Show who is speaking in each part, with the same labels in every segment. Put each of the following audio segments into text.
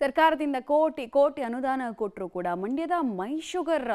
Speaker 1: ಸರ್ಕಾರದಿಂದ ಕೋಟಿ ಕೋಟಿ ಅನುದಾನ ಕೊಟ್ಟರೂ ಕೂಡ ಮಂಡ್ಯದ ಮೈ ಶುಗರ್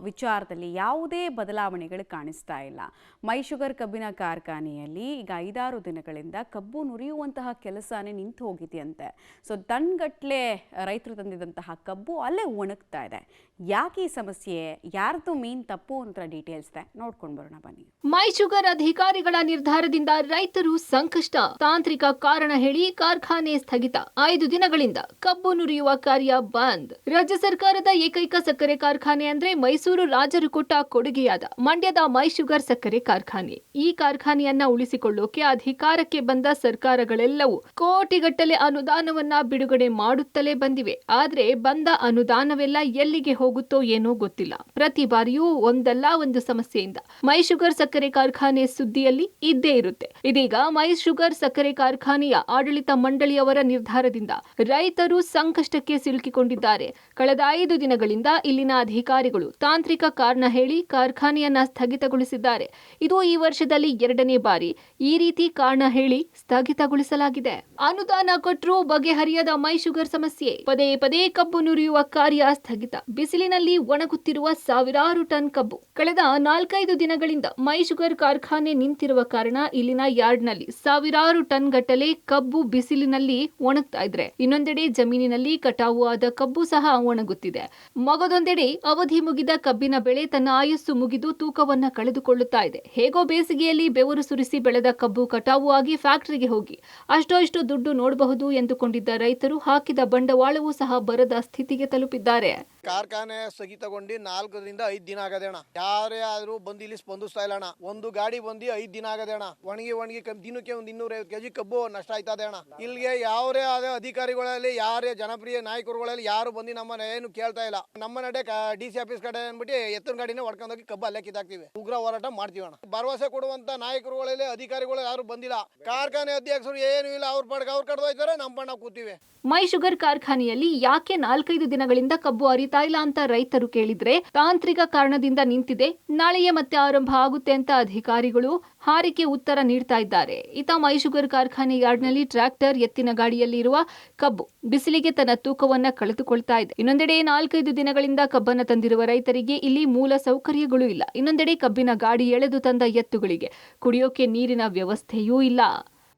Speaker 1: ವಿಚಾರದಲ್ಲಿ ಯಾವುದೇ ಬದಲಾವಣೆಗಳು ಕಾಣಿಸ್ತಾ ಇಲ್ಲ. ಮೈ ಶುಗರ್ ಕಬ್ಬಿನ ಕಾರ್ಖಾನೆಯಲ್ಲಿ ಈಗ 5-6 ದಿನಗಳಿಂದ ಕಬ್ಬು ನುರಿಯುವಂತಹ ಕೆಲಸನೇ ನಿಂತು ಹೋಗಿದೆಯಂತೆ. ಸೊ ಟನ್ಗಟ್ಟಲೆ ರೈತರು ತಂದಿದಂತಹ ಕಬ್ಬು ಅಲ್ಲೇ ಒಣಗ್ತಾ ಇದೆ. ಯಾಕೆ ಈ ಸಮಸ್ಯೆ, ಯಾರ್ದು ಮೇನ್ ತಪ್ಪು ಅಂತ ಡೀಟೇಲ್ಸ್ ಇದೆ, ನೋಡ್ಕೊಂಡು ಬರೋಣ ಬನ್ನಿ.
Speaker 2: ಮೈ ಶುಗರ್ ಅಧಿಕಾರಿಗಳ ನಿರ್ಧಾರದಿಂದ ರೈತರು ಸಂಕಷ್ಟ. ತಾಂತ್ರಿಕ ಕಾರಣ ಹೇಳಿ ಕಾರ್ಖಾನೆ ಸ್ಥಗಿತ. 5 ದಿನಗಳಿಂದ ಕಬ್ಬು ನುರಿಯುವ ಕಾರ್ಯ ಬಂದ್. ರಾಜ್ಯ ಸರ್ಕಾರದ ಏಕೈಕ ಸಕ್ಕರೆ ಕಾರ್ಖಾನೆ ಅಂದ್ರೆ ಮೈಸೂರು ರಾಜರು ಕೊಟ್ಟ ಕೊಡುಗೆಯಾದ ಮಂಡ್ಯದ ಮೈ ಶುಗರ್ ಸಕ್ಕರೆ ಕಾರ್ಖಾನೆ. ಈ ಕಾರ್ಖಾನೆಯನ್ನ ಉಳಿಸಿಕೊಳ್ಳೋಕೆ ಅಧಿಕಾರಕ್ಕೆ ಬಂದ ಸರ್ಕಾರಗಳೆಲ್ಲವೂ ಕೋಟಿಗಟ್ಟಲೆ ಅನುದಾನವನ್ನ ಬಿಡುಗಡೆ ಮಾಡುತ್ತಲೇ ಬಂದಿವೆ. ಆದ್ರೆ ಬಂದ ಅನುದಾನವೆಲ್ಲ ಎಲ್ಲಿಗೆ ಹೋಗುತ್ತೋ ಏನೋ ಗೊತ್ತಿಲ್ಲ. ಪ್ರತಿ ಬಾರಿಯೂ ಒಂದಲ್ಲ ಒಂದು ಸಮಸ್ಯೆಯಿಂದ ಮೈ ಶುಗರ್ ಸಕ್ಕರೆ ಕಾರ್ಖಾನೆ ಸುದ್ದಿಯಲ್ಲಿ ಇದ್ದೇ ಇರುತ್ತೆ. ಇದೀಗ ಮೈ ಶುಗರ್ ಸಕ್ಕರೆ ಕಾರ್ಖಾನೆಯ ಆಡಳಿತ ಮಂಡಳಿಯವರ ನಿರ್ಧಾರದಿಂದ ರೈತರು ಸಂಕಷ್ಟಕ್ಕೆ ಸಿಲುಕಿಕೊಂಡಿದ್ದಾರೆ. ಕಳೆದ 5 ದಿನಗಳಿಂದ ಇಲ್ಲಿನ ಅಧಿಕಾರಿಗಳು ತಾಂತ್ರಿಕ ಕಾರಣ ಹೇಳಿ ಕಾರ್ಖಾನೆಯನ್ನ ಸ್ಥಗಿತಗೊಳಿಸಿದ್ದಾರೆ. ಇದು ಈ ವರ್ಷದಲ್ಲಿ 2ನೇ ಬಾರಿ ಈ ರೀತಿ ಕಾರಣ ಹೇಳಿ ಸ್ಥಗಿತಗೊಳಿಸಲಾಗಿದೆ. ಅನುದಾನ ಕೊಟ್ಟರೂ ಬಗೆಹರಿಯದ ಮೈ ಶುಗರ್ ಸಮಸ್ಯೆ. ಪದೇ ಪದೇ ಕಬ್ಬು ನುರಿಯುವ ಕಾರ್ಯ ಸ್ಥಗಿತ. ಬಿಸಿಲಿನಲ್ಲಿ ಒಣಗುತ್ತಿರುವ ಸಾವಿರಾರು ಟನ್ ಕಬ್ಬು. ಕಳೆದ 4-5 ದಿನಗಳಿಂದ ಮೈ ಶುಗರ್ ಕಾರ್ಖಾನೆ ನಿಂತಿರುವ ಕಾರಣ ಇಲ್ಲಿನ ಯಾರ್ಡ್ನಲ್ಲಿ ಸಾವಿರಾರು ಟನ್ ಗಟ್ಟಲೆ ಕಬ್ಬು ಬಿಸಿಲಿನಲ್ಲಿ ಒಣಗ್ತಾ ಇದ್ರೆ, ಇನ್ನೊಂದೆಡೆ ಜಮೀನಿನಲ್ಲಿ ಕಟಾವು ಆದ ಕಬ್ಬು ಸಹ ಒಣಗುತ್ತಿದೆ. ಮಗದೊಂದೆಡೆ ಅವಧಿ ಮುಗಿದ ಕಬ್ಬಿನ ಬೆಳೆ ತನ್ನ ಆಯಸ್ಸು ಮುಗಿದು ತೂಕವನ್ನ ಕಳೆದುಕೊಳ್ಳುತ್ತಾ ಇದೆ. ಹೇಗೋ ಬೇಸಿಗೆಯಲ್ಲಿ ಬೆವರು ಸುರಿಸಿ ಬೆಳೆದ ಕಬ್ಬು ಕಟಾವು ಆಗಿ ಫ್ಯಾಕ್ಟರಿಗೆ ಹೋಗಿ ಅಷ್ಟೋ ಇಷ್ಟು ದುಡ್ಡು ನೋಡಬಹುದು ಎಂದುಕೊಂಡಿದ್ದ ರೈತರು ಹಾಕಿದ ಬಂಡವಾಳವೂ ಸಹ ಬರದ ಸ್ಥಿತಿಗೆ ತಲುಪಿದ್ದಾರೆ.
Speaker 3: ಕಾರ್ಖಾನೆ ಸ್ಥಗಿತಗೊಂಡು 4ರಿಂದ 5 ದಿನ ಆಗದೆ ಅಣ್ಣ. ಯಾರೇ ಆದ್ರೂ ಬಂದು ಇಲ್ಲಿ ಸ್ಪಂದಿಸ್ತಾ ಇಲ್ಲ ಅಣ್ಣ. ಒಂದು ಗಾಡಿ ಬಂದು 5 ದಿನ ಆಗದೆ ಅಣ್ಣ. ಒಣಗಿ ದಿನಕ್ಕೆ ಒಂದು 250 ಕೆಜಿ ಕಬ್ಬು ನಷ್ಟ ಆಯ್ತದೆ ಅಣ್ಣ. ಇಲ್ಲಿಗೆ ಯಾವರೇ ಆದ ಅಧಿಕಾರಿಗಳಲ್ಲಿ ಯಾರೇ ಜನಪ್ರಿಯ ನಾಯಕರುಗಳಲ್ಲಿ ಯಾರು ಬಂದು ನಮ್ಮನ್ನ ಏನು ಕೇಳ್ತಾ ಇಲ್ಲ. ನಮ್ಮ ನಡೆ DC ಆಫೀಸ್ ಕಡೆ ಅಂದ್ಬಿಟ್ಟು ಎತ್ತಿನ ಗಾಡಿನೇ ಹೊಡ್ಕೊಂಡೋಗಿ ಕಬ್ಬು ಅಲ್ಲೇ ಕಿತ್ತಾಕ್ತಿವಿ. ಉಗ್ರ ಹೋರಾಟ ಮಾಡ್ತೀವಿ ಅಣ್ಣ. ಭರವಸೆ ಕೊಡುವಂತ ನಾಯಕರುಗಳಲ್ಲಿ ಅಧಿಕಾರಿಗಳು ಯಾರು ಬಂದಿಲ್ಲ. ಕಾರ್ಖಾನೆ ಅಧ್ಯಕ್ಷರು ಏನು ಇಲ್ಲ, ಅವ್ರ ಪಡ್ಕ ಅವ್ರು ಕಡ್ದು ಹೋಯ್ತಾರೆ, ನಮ್ಮ ಬಣ್ಣ ಕೂತೀವಿ.
Speaker 2: ಮೈ ಶುಗರ್ ಕಾರ್ಖಾನೆಯಲ್ಲಿ ಯಾಕೆ 4-5 ದಿನಗಳಿಂದ ಕಬ್ಬು ಅರಿತಾ ಇಲ್ಲ ಅಂತ ರೈತರು ಕೇಳಿದ್ರೆ, ತಾಂತ್ರಿಕ ಕಾರಣದಿಂದ ನಿಂತಿದೆ, ನಾಳೆಯೇ ಮತ್ತೆ ಆರಂಭ ಆಗುತ್ತೆ ಅಂತ ಅಧಿಕಾರಿಗಳು ಹಾರಿಕೆ ಉತ್ತರ ನೀಡ್ತಾ ಇದ್ದಾರೆ. ಈತ ಮೈ ಶುಗರ್ ಕಾರ್ಖಾನೆ ಯಾರ್ಡ್ನಲ್ಲಿ ಟ್ರ್ಯಾಕ್ಟರ್ ಎತ್ತಿನ ಗಾಡಿಯಲ್ಲಿ ಇರುವ ಕಬ್ಬು ಬಿಸಿಲಿಗೆ ತನ್ನ ತೂಕವನ್ನ ಕಳೆದುಕೊಳ್ತಾ ಇದೆ. ಇನ್ನೊಂದೆಡೆ 4-5 ದಿನಗಳಿಂದ ಕಬ್ಬನ್ನ ತಂದಿರುವ ರೈತರಿಗೆ ಇಲ್ಲಿ ಮೂಲ ಸೌಕರ್ಯಗಳು ಇಲ್ಲ. ಇನ್ನೊಂದೆಡೆ ಕಬ್ಬಿನ ಗಾಡಿ ಎಳೆದು ತಂದ ಎತ್ತುಗಳಿಗೆ ಕುಡಿಯೋಕೆ ನೀರಿನ ವ್ಯವಸ್ಥೆಯೂ ಇಲ್ಲ.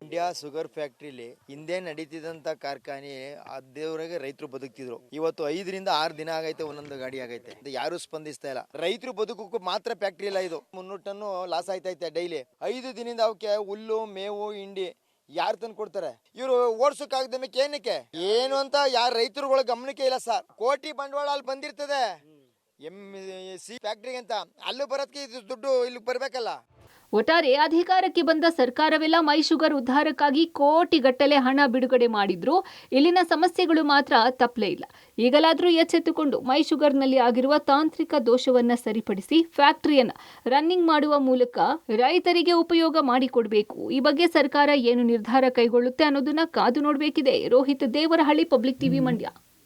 Speaker 4: ಇಂಡಿಯಾ ಶುಗರ್ ಫ್ಯಾಕ್ಟ್ರಿಲಿ ಹಿಂದೆ ನಡೀತಿದಂತ ಕಾರ್ಖಾನೆ ಅದೇವರೆಗೆ ರೈತರು ಬದುಕ್ತಿದ್ರು. ಇವತ್ತು 5ರಿಂದ 6 ದಿನ ಆಗೈತೆ, ಒಂದೊಂದು ಗಾಡಿ ಆಗೈತೆ, ಯಾರು ಸ್ಪಂದಿಸ್ತಾ ಇಲ್ಲ. ರೈತರು ಬದುಕಕ್ಕೂ ಮಾತ್ರ ಫ್ಯಾಕ್ಟ್ರಿ ಇಲ್ಲ. ಇದು 300 ಟನ್ ಲಾಸ್ ಆಯ್ತೈತೆ ಡೈಲಿ. 5 ದಿನದಿಂದ ಅವಕ್ಕೆ ಹುಲ್ಲು, ಮೇವು, ಹಿಂಡಿ ಯಾರು ತಂದು ಕೊಡ್ತಾರೆ? ಇವರು ಓಡ್ಸೋಕಾಗದಕ್ಕೆ ಏನಕ್ಕೆ ಏನು ಅಂತ ಯಾರು ರೈತರುಗಳ ಗಮನಕ್ಕೆ ಇಲ್ಲ ಸರ್. ಕೋಟಿ ಬಂಡವಾಳ ಅಲ್ಲಿ ಬಂದಿರ್ತದೆ MSC ಫ್ಯಾಕ್ಟ್ರಿಗೆ ಅಂತ, ಅಲ್ಲೂ ಬರೋದಕ್ಕೆ ಇದು ದುಡ್ಡು ಇಲ್ಲಿ ಬರ್ಬೇಕಲ್ಲ.
Speaker 2: ಒಟ್ಟಾರೆ ಅಧಿಕಾರಕ್ಕೆ ಬಂದ ಸರ್ಕಾರವೆಲ್ಲ ಮೈ ಶುಗರ್ ಉದ್ಧಾರಕ್ಕಾಗಿ ಕೋಟಿಗಟ್ಟಲೆ ಹಣ ಬಿಡುಗಡೆ ಮಾಡಿದ್ರು. ಇಲ್ಲಿನ ಸಮಸ್ಯೆಗಳು ಮಾತ್ರ ತಪ್ಪಲೇ ಇಲ್ಲ. ಈಗಲಾದ್ರೂ ಎಚ್ಚೆತ್ತುಕೊಂಡು ಮೈ ಶುಗರ್ನಲ್ಲಿ ಆಗಿರುವ ತಾಂತ್ರಿಕ ದೋಷವನ್ನ ಸರಿಪಡಿಸಿ ಫ್ಯಾಕ್ಟರಿಯನ್ನ ರನ್ನಿಂಗ್ ಮಾಡುವ ಮೂಲಕ ರೈತರಿಗೆ ಉಪಯೋಗ ಮಾಡಿಕೊಡ್ಬೇಕು. ಈ ಬಗ್ಗೆ ಸರ್ಕಾರ ಏನು ನಿರ್ಧಾರ ಕೈಗೊಳ್ಳುತ್ತೆ ಅನ್ನೋದನ್ನ ಕಾದು ನೋಡಬೇಕಿದೆ. Rohit Devarahalli, Public TV, Mandya.